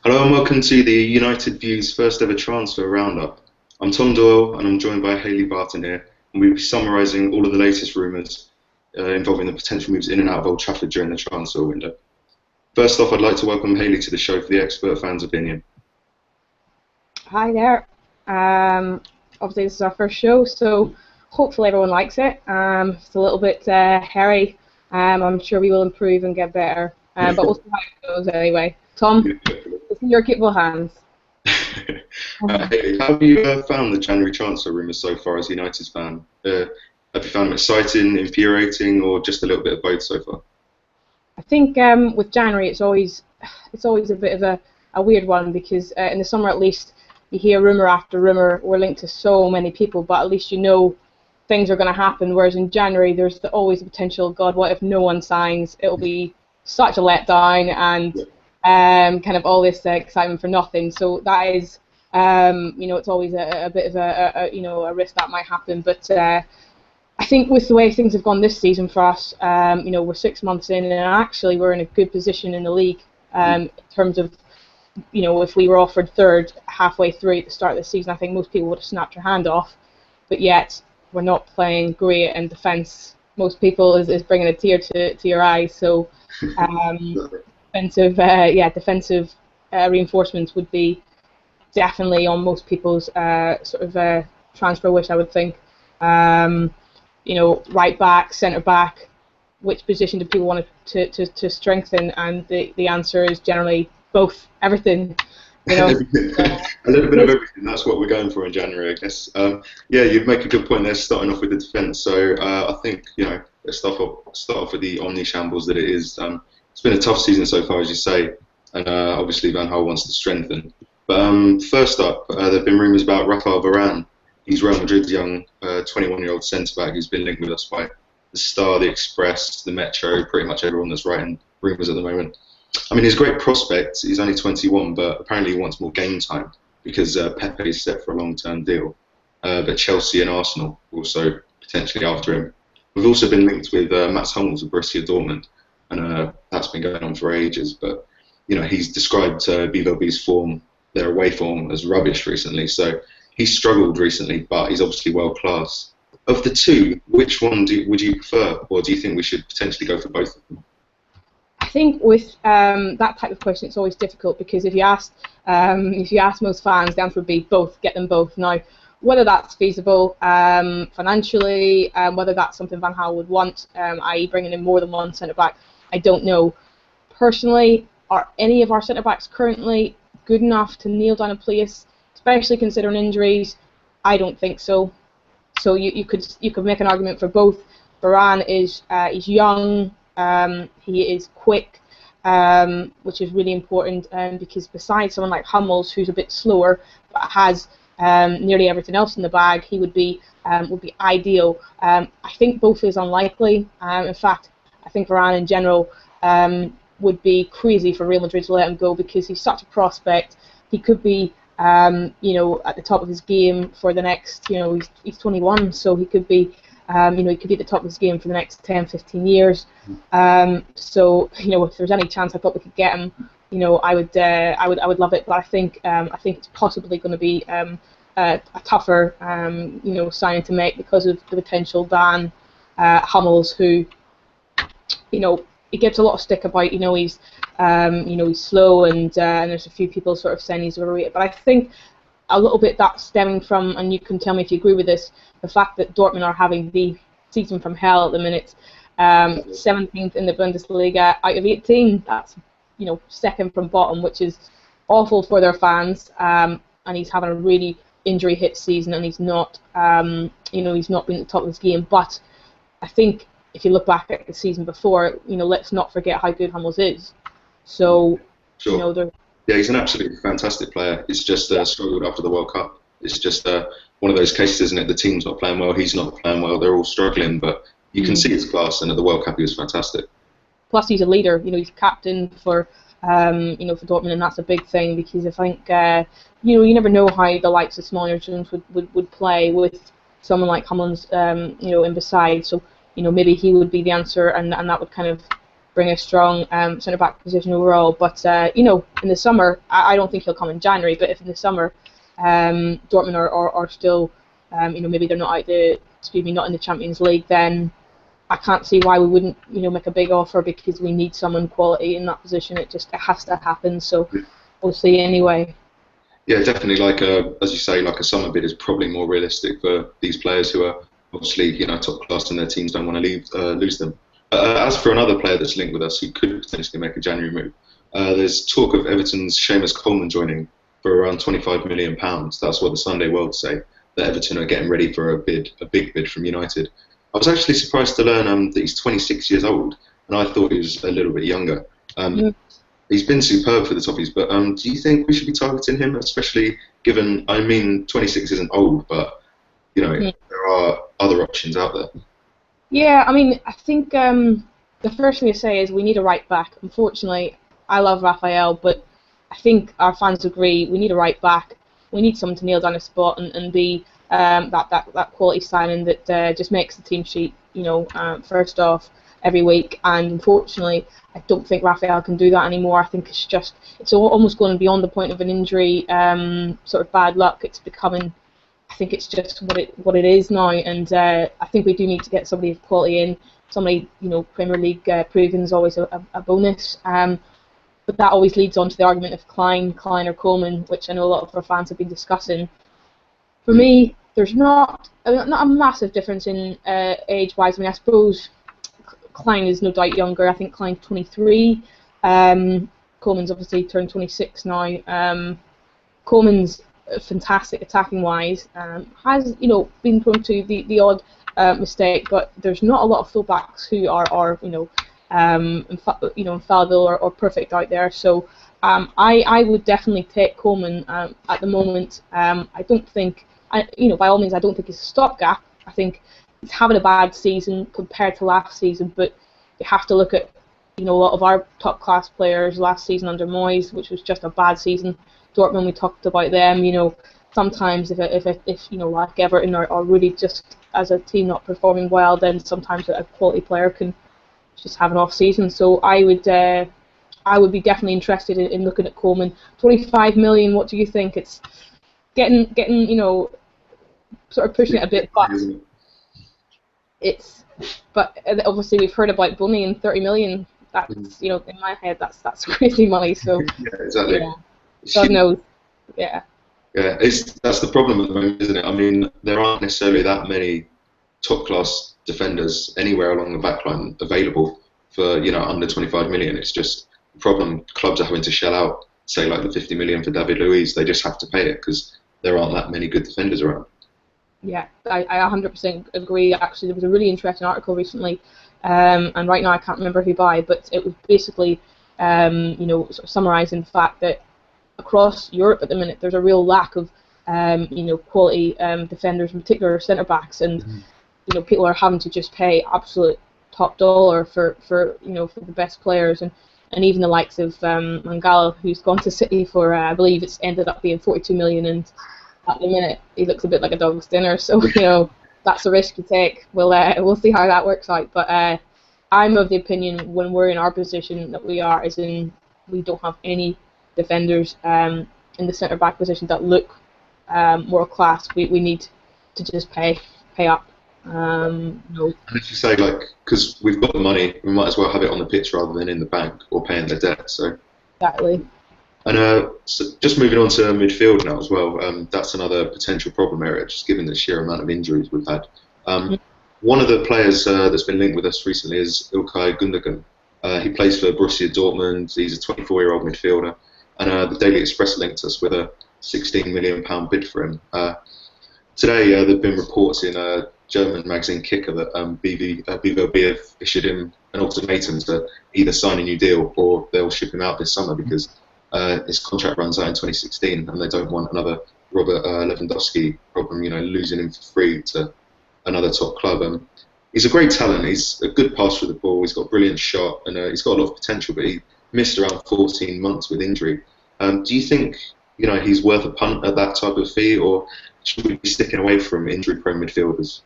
Hello and welcome to the United Views first ever transfer roundup. I'm Tom Doyle and I'm joined by Hayley Barton here, and we'll be summarising all of the latest rumours involving the potential moves in and out of Old Trafford during the transfer window. First off, I'd like to welcome Hayley to the show for the expert fan's opinion. Hi there. Obviously this is our first show, so hopefully everyone likes it. It's a little bit hairy. I'm sure we will improve and get better, but we'll see how it goes anyway. Tom, it's in your capable hands. Hayley, how have you found the January transfer rumours so far as a United fan? Have you found them exciting, infuriating, or just a little bit of both so far? I think with January it's always a bit of a weird one because in the summer at least you hear rumour after rumour. We're linked to so many people, but at least you know things are going to happen. Whereas in January there's always the potential, God, what if no one signs? It'll be such a letdown and kind of all this excitement for nothing. So that is, it's always a bit of a risk that might happen. But I think with the way things have gone this season for us, we're 6 months in, and actually we're in a good position in the league in terms of, if we were offered third halfway through at the start of the season, I think most people would have snapped their hand off. But yet we're not playing great in defence. Most people is bringing a tear to your eyes. So defensive reinforcements would be definitely on most people's transfer wish, I would think. Right back, centre back, which position do people want to strengthen? And the answer is generally both, everything. A little bit of everything. That's what we're going for in January, I guess. You make a good point there, starting off with the defence. So I think let's start off with the omni shambles that it is. It's been a tough season so far, as you say, and obviously Van Gaal wants to strengthen. But first up, there have been rumours about Rafael Varane. He's Real Madrid's young 21-year-old centre-back who's been linked with us by the Star, the Express, the Metro, pretty much everyone that's writing rumours at the moment. I mean, he's a great prospect. He's only 21, but apparently he wants more game time because Pepe is set for a long-term deal. But Chelsea and Arsenal also potentially after him. We've also been linked with Mats Hummels of Borussia Dortmund, and that's been going on for ages. But he's described BVB's form, their away form, as rubbish recently. So he's struggled recently, but he's obviously world class. Of the two, which one would you prefer, or do you think we should potentially go for both of them? I think with that type of question, it's always difficult because if you ask most fans, the answer would be both. Get them both. Now, whether that's feasible financially, whether that's something Van Gaal would want, i.e., bringing in more than one centre back, I don't know. Personally, are any of our centre backs currently good enough to nail down a place, especially considering injuries? I don't think so. So you could make an argument for both. Varane is he's young. He is quick, which is really important because besides someone like Hummels, who's a bit slower but has nearly everything else in the bag, he would be ideal. I think both is unlikely. In fact, I think Varane in general would be crazy for Real Madrid to let him go because he's such a prospect. He could be at the top of his game for the next, he's 21, so he could be he could be at the top of his game for the next 10, 15 years. So if there's any chance I thought we could get him, I would love it. But I think it's possibly going to be a tougher signing to make because of the potential ban Hummels, who he gets a lot of stick about he's slow and there's a few people sort of saying he's overrated. But I think a little bit that's stemming from, and you can tell me if you agree with this, the fact that Dortmund are having the season from hell at the minute. 17th in the Bundesliga out of 18. That's second from bottom, which is awful for their fans. And he's having a really injury-hit season, and he's not he's not been at the top of his game. But I think if you look back at the season before, let's not forget how good Hummels is. So sure. Yeah, he's an absolutely fantastic player. He's just struggled after the World Cup. It's just one of those cases, isn't it? The team's not playing well, he's not playing well, they're all struggling, but you can see his class, and at the World Cup he was fantastic. Plus he's a leader, he's captain for Dortmund, and that's a big thing because I think, you never know how the likes of smaller teams would play with someone like Hummels, in beside. So, maybe he would be the answer, and that would kind of bring a strong centre back position overall. But you know, in the summer, I don't think he'll come in January. But if in the summer, Dortmund are still, you know, maybe they're not not in the Champions League, then I can't see why we wouldn't, you know, make a big offer, because we need someone quality in that position. It has to happen. So we'll see anyway. Yeah, definitely. As you say, like a summer bid is probably more realistic for these players who are obviously, you know, top class, and their teams don't want to lose them. As for another player that's linked with us who could potentially make a January move, there's talk of Everton's Seamus Coleman joining for around £25 million. That's what the Sunday World say, that Everton are getting ready for a big bid from United. I was actually surprised to learn that he's 26 years old, and I thought he was a little bit younger. He's been superb for the Toffees, but do you think we should be targeting him, especially given, I mean, 26 isn't old, but, you know, there are other options out there. Yeah, I mean, I think the first thing to say is we need a right back. Unfortunately, I love Raphael, but I think our fans agree we need a right back. We need someone to nail down a spot and be that quality signing that just makes the team sheet, you know, first off every week. And unfortunately, I don't think Raphael can do that anymore. I think it's almost going beyond the point of an injury, sort of bad luck. It's becoming, I think it's just what it is now. And I think we do need to get somebody of quality in. Somebody, you know, Premier League proven is always a bonus. But that always leads on to the argument of Klein or Coleman, which I know a lot of our fans have been discussing. For me, there's not a massive difference in age-wise. I mean, I suppose Klein is no doubt younger. I think Klein's 23. Coleman's obviously turned 26 now. Coleman's fantastic attacking-wise. Has, you know, been prone to the odd mistake, but there's not a lot of fullbacks who are you know, infallible or perfect out there. So I would definitely take Coleman at the moment. I don't think, you know, by all means, I don't think it's a stopgap. I think he's having a bad season compared to last season, but you have to look at, you know, a lot of our top class players last season under Moyes, which was just a bad season. Dortmund, we talked about them. You know, sometimes if you know, like Everton are really just as a team not performing well, then sometimes a quality player can just have an off season. So I would be definitely interested in looking at Coleman. 25 million. What do you think? It's getting you know, sort of pushing it a bit, but obviously we've heard about Bunny and 30 million. That's, you know, in my head that's crazy money. So yeah, exactly. Yeah, God knows. Yeah. Yeah, that's the problem at the moment, isn't it? I mean, there aren't necessarily that many top-class defenders anywhere along the backline available for, you know, under 25 million. It's just the problem. Clubs are having to shell out, say, like the 50 million for David Luiz. They just have to pay it because there aren't that many good defenders around. Yeah, I 100% agree. Actually, there was a really interesting article recently, and right now I can't remember who by, but it was basically, you know, sort of summarising the fact that across Europe at the minute there's a real lack of, you know, quality defenders, in particular centre backs, and you know, people are having to just pay absolute top dollar for you know, for the best players, and even the likes of Mangala, who's gone to City for I believe it's ended up being 42 million, and at the minute he looks a bit like a dog's dinner. So you know, that's a risk you take. We'll see how that works out. But I'm of the opinion when we're in our position that we are, as in we don't have any defenders in the centre back position that look world class. We need to just pay up. No. And as you say, like, because we've got the money, we might as well have it on the pitch rather than in the bank or paying the debt. So exactly. And so just moving on to midfield now as well. That's another potential problem area, just given the sheer amount of injuries we've had. One of the players that's been linked with us recently is İlkay Gündoğan. He plays for Borussia Dortmund. He's a 24-year-old midfielder, and the Daily Express linked us with a £16 million bid for him. Today, there have been reports in German magazine Kicker that BVB have issued him an ultimatum to either sign a new deal or they'll ship him out this summer because his contract runs out in 2016 and they don't want another Robert Lewandowski problem, you know, losing him for free to another top club. He's a great talent. He's a good passer for the ball. He's got a brilliant shot and he's got a lot of potential, but he missed around 14 months with injury. Do you think, you know, he's worth a punt at that type of fee, or should we be sticking away from injury-prone midfielders?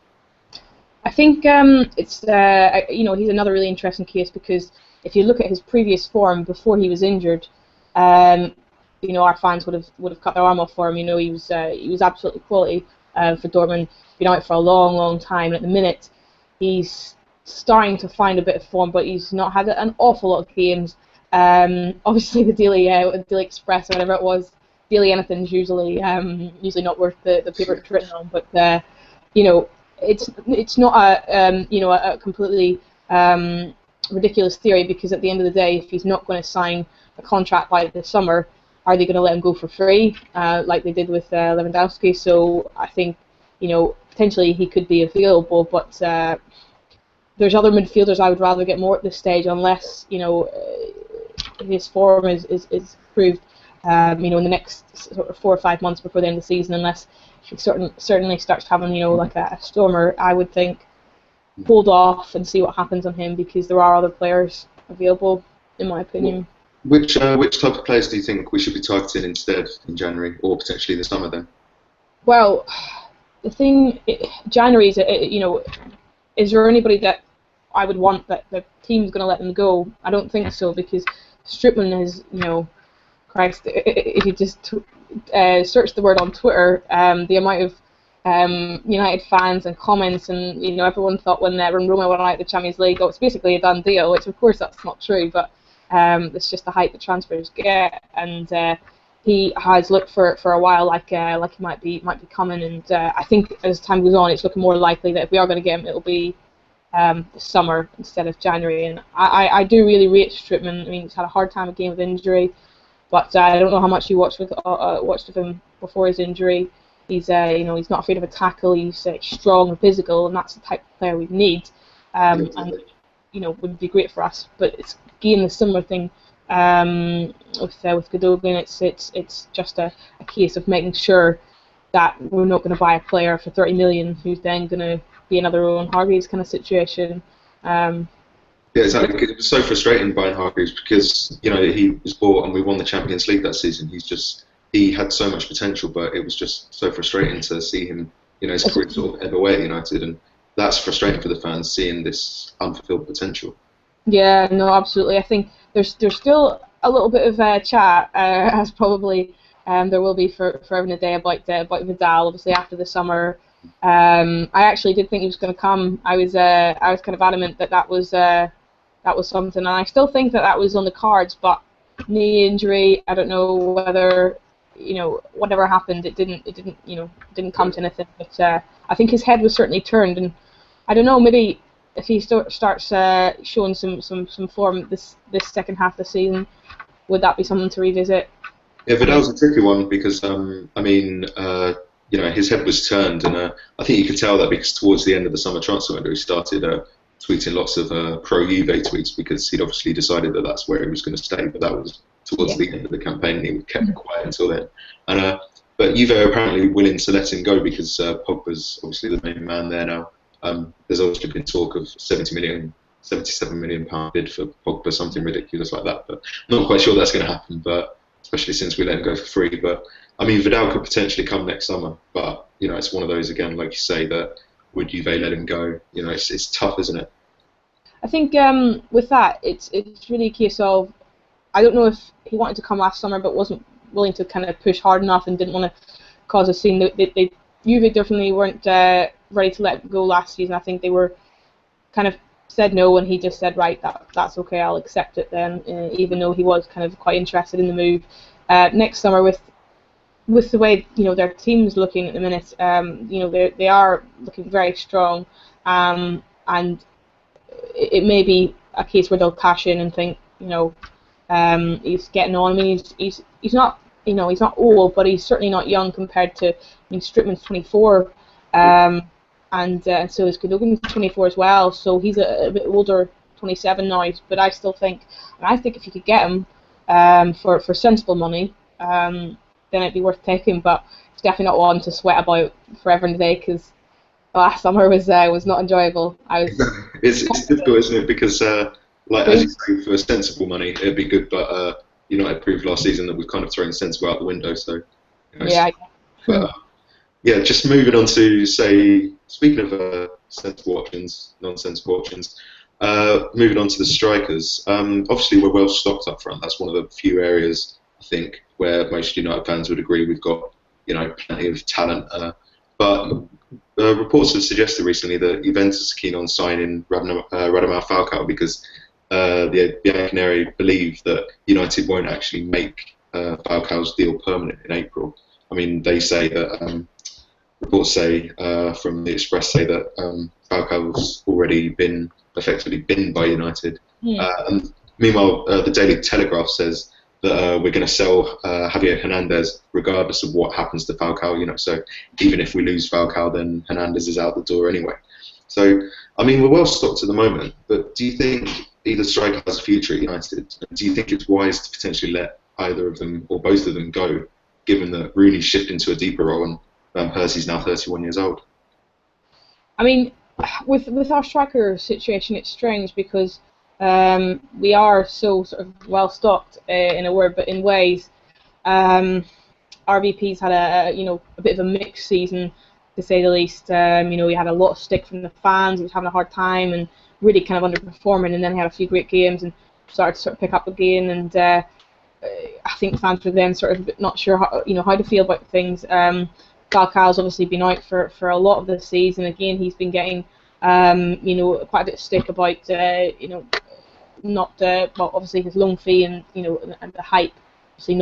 I think it's you know, he's another really interesting case because if you look at his previous form before he was injured, our fans would have cut their arm off for him. He was absolutely quality for Dortmund. Been out for a long, long time. And at the minute, he's starting to find a bit of form, but he's not had an awful lot of games. Obviously, the Daily Express or whatever it was, Daily Anything's usually not worth the paper it's written on. But it's not a completely ridiculous theory, because at the end of the day, if he's not going to sign a contract by the summer, are they going to let him go for free, like they did with Lewandowski? So I think, potentially he could be available, but there's other midfielders I would rather get more at this stage, unless his form is improved, in the next sort of 4 or 5 months before the end of the season, unless he certainly starts having like a stormer. I would think hold off and see what happens on him, because there are other players available, in my opinion. Which type of players do you think we should be targeting instead in January, or potentially the summer then? Well, the thing, January is, is there anybody that I would want that the team's going to let them go? I don't think so, because Strootman is, Christ, if you just search the word on Twitter, the amount of United fans and comments, and everyone thought when Roma went out the Champions League, it's basically a done deal, which of course that's not true, but it's just the hype that transfers get, and he has looked for a while like he might be coming, and I think as time goes on, it's looking more likely that if we are going to get him, it'll be the summer instead of January. And I do really rate Strootman. I mean, he's had a hard time, a game of injury, but I don't know how much you watched of him before his injury. He's he's not afraid of a tackle. He's strong and physical, and that's the type of player we need. And would be great for us. But it's again the similar thing with Gundogan. It's just a case of making sure that we're not going to buy a player for 30 million who's then going to be another Owen Hargreaves kind of situation. Yeah, exactly. It was so frustrating buying Hargreaves, because he was bought and we won the Champions League that season. He had so much potential, but it was just so frustrating to see him, his career sort of ebb away at United, and that's frustrating for the fans, seeing this unfulfilled potential. Yeah, no, absolutely. I think there's still a little bit of chat, as probably there will be for every day about Vidal. Obviously, after the summer, I actually did think he was going to come. I was kind of adamant that was something, and I still think that was on the cards. But knee injury, I don't know whether whatever happened, it didn't come to anything. But I think his head was certainly turned, and I don't know, maybe if he starts showing some form this second half of the season, would that be something to revisit? Yeah, Vidal's a tricky one, because his head was turned, and I think you could tell that because towards the end of the summer transfer window, he started tweeting lots of pro-Juve tweets, because he'd obviously decided that that's where he was going to stay, but that was towards the end of the campaign, and he kept quiet until then. And but Juve are apparently willing to let him go, because Pogba's obviously the main man there now. There's obviously been talk of 77 million pound bid for Pogba, something ridiculous like that, but I'm not quite sure that's going to happen, but especially since we let him go for free. But I mean, Vidal could potentially come next summer, but it's one of those, again, like you say, that would Juve let him go? It's tough, isn't it? I think with that, it's really a case of, I don't know if he wanted to come last summer but wasn't willing to kind of push hard enough and didn't want to cause a scene. Juve definitely weren't ready to let go last season. I think they were kind of said no, and he just said, right, that's okay, I'll accept it then, even though he was kind of quite interested in the move. Next summer, with the way their team's looking at the minute, they are looking very strong, and it may be a case where they'll cash in and think, he's getting on. I mean, he's not he's not old, but he's certainly not young compared to. I mean, Strootman's 24, and so is Gundogan's 24 as well. So he's a bit older, 27 now. But I still think, if you could get him for sensible money, then it'd be worth taking. But it's definitely not one to sweat about forever and a day, because last summer was not enjoyable. It's difficult, isn't it? Because as you say, for sensible money, it'd be good. But United proved last season that we've kind of thrown sensible out the window. So yeah. But just moving on to, say, speaking of sensible options, non-sensible options, Moving on to the strikers, obviously we're well stocked up front. That's one of the few areas I think where most United fans would agree we've got, plenty of talent. But reports have suggested recently that Juventus are keen on signing Radamel Falcao because the Bianconeri believe that United won't actually make Falcao's deal permanent in April. I mean, they say that reports say from the Express say that Falcao's already been effectively binned by United. And meanwhile, the Daily Telegraph says that we're going to sell Javier Hernandez regardless of what happens to Falcao. So even if we lose Falcao, then Hernandez is out the door anyway. So I mean, we're well stocked at the moment. But do you think either striker has a future at United? Do you think it's wise to potentially let either of them or both of them go, given that Rooney's shifted into a deeper role and Van Persie's now 31 years old? I mean, with our striker situation, it's strange because we are so sort of well stocked in a word, but in ways, RVP's had a bit of a mixed season, to say the least. He had a lot of stick from the fans. He was having a hard time and really kind of underperforming, and then he had a few great games and started to sort of pick up again. And I think fans were then sort of not sure how to feel about things. Falcao's obviously been out for a lot of the season. Again, he's been getting quite a bit of stick about obviously his loan fee and and the hype. Obviously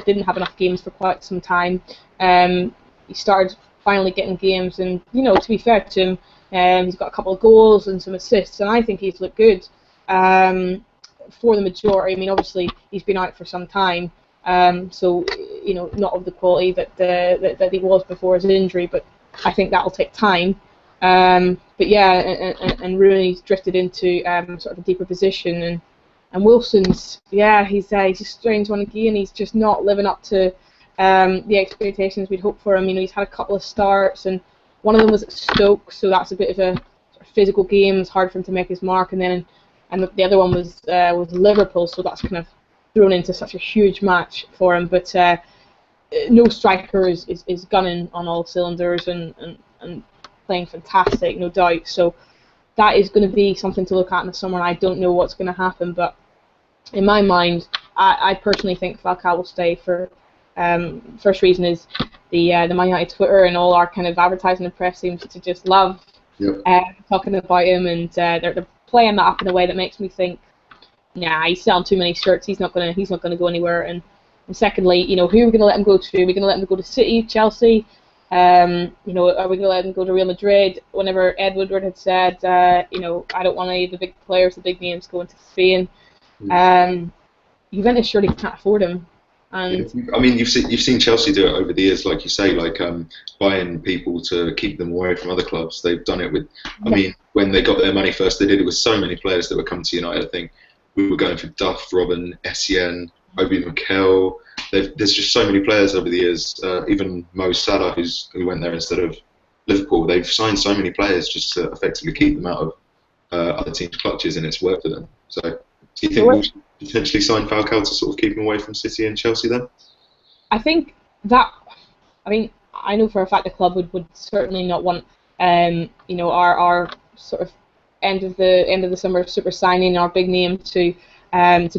didn't have enough games for quite some time. He started finally getting games, and to be fair to him, he's got a couple of goals and some assists, and I think he's looked good for the majority. I mean, obviously he's been out for some time, so not of the quality that he was before his injury, but I think that'll take time. But yeah, and Rooney's drifted into sort of a deeper position, and Wilson's he's a strange one again. He's just not living up to the expectations we'd hoped for him. He's had a couple of starts, and one of them was at Stoke, so that's a bit of a sort of physical game. It's hard for him to make his mark, and the other one was Liverpool, so that's kind of thrown into such a huge match for him. But no striker is gunning on all cylinders and playing fantastic, no doubt. So that is going to be something to look at in the summer, and I don't know what's going to happen. But in my mind, I personally think Falcao will stay for. First reason is the Man United Twitter and all our kind of advertising and press seems to just love talking about him, and they're playing that up in a way that makes me think, nah, he's selling too many shirts. He's not gonna go anywhere. And secondly, who are we gonna let him go to? Are we gonna let him go to City, Chelsea? Are we gonna let him go to Real Madrid? Whenever Ed Woodward had said, I don't want any of the big players, the big names going to Spain. Juventus surely can't afford him. And I mean, you've seen Chelsea do it over the years, like you say, buying people to keep them away from other clubs. They've done it with, I mean, when they got their money first, they did it with so many players that were coming to United. I think we were going for Duff, Robin, Essien, Obi Mikel. There's just so many players over the years. Even Mo Salah, who went there instead of Liverpool. They've signed so many players just to effectively keep them out of other teams' clutches, and it's worked for them. So, do you think we'll potentially sign Falcao to sort of keep him away from City and Chelsea then? I think that. I mean, I know for a fact the club would certainly not want our sort of end of the summer super signing, our big name to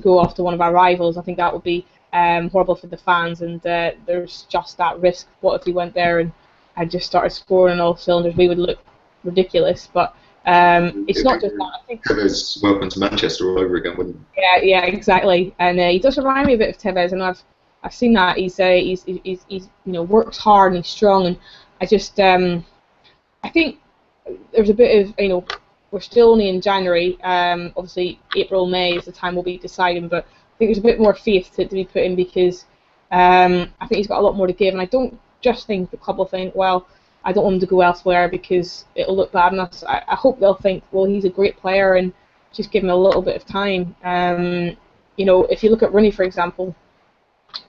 go off to one of our rivals. I think that would be horrible for the fans, and there's just that risk. What if we went there and had just started scoring on all cylinders? We would look ridiculous. But it's not just that. I think Tevez welcome to Manchester all over again, wouldn't he? Yeah, exactly. And he does remind me a bit of Tevez, and I've seen that. He's works hard and he's strong, and I just I think there's a bit of we're still only in January. Obviously April, May is the time we'll be deciding, but I think there's a bit more faith to be put in because I think he's got a lot more to give, and I don't just think the club will think, well, I don't want him to go elsewhere because it'll look bad on us. I hope they'll think, well, he's a great player and just give him a little bit of time. If you look at Rooney, for example,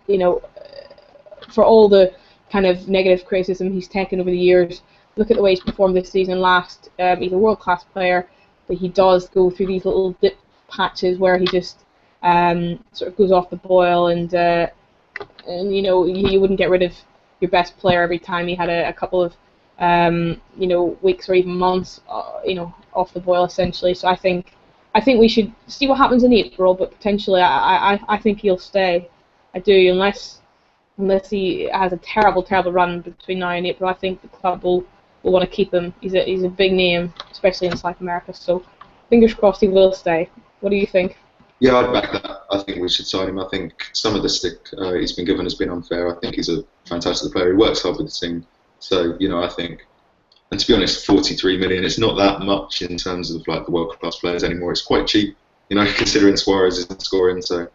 for all the kind of negative criticism he's taken over the years, look at the way he's performed this season last. He's a world-class player, but he does go through these little dip patches where he just sort of goes off the boil, and you wouldn't get rid of your best player every time. He had a couple of weeks or even months, off the boil essentially. So I think we should see what happens in April, but potentially I think he'll stay. I do, unless he has a terrible run between now and April. I think the club will want to keep him. He's a big name, especially in South America. So fingers crossed he will stay. What do you think? Yeah, I'd back that. I think we should sign him. I think some of the stick he's been given has been unfair. I think he's a fantastic player. He works hard with the team. So, I think, and to be honest, 43 million, it's not that much in terms of like the world-class players anymore. It's quite cheap, considering Suarez isn't scoring. So,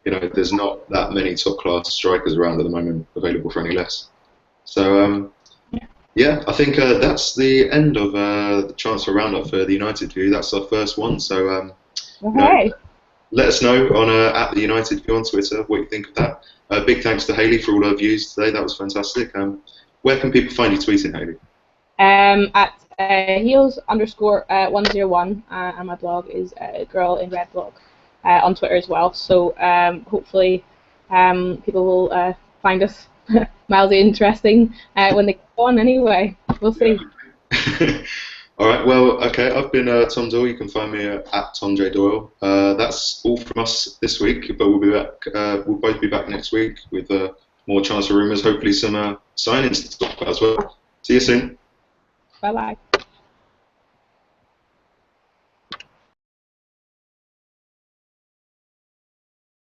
there's not that many top-class strikers around at the moment available for any less. So, yeah, I think that's the end of the transfer roundup for the United View. That's our first one. So, let us know on at the United View on Twitter what you think of that. Big thanks to Hayley for all her views today. That was fantastic. Where can people find you tweeting, Hayley? At heels_101, and my blog is Girl in Red Blog on Twitter as well. So hopefully people will find us mildly interesting when they go on. Anyway, we'll see. All right. Well, okay. I've been Tom Doyle. You can find me at Tom J Doyle. That's all from us this week, but we'll be back. We'll both be back next week with more transfer rumours. Hopefully, some signings to talk about as well. See you soon. Bye bye.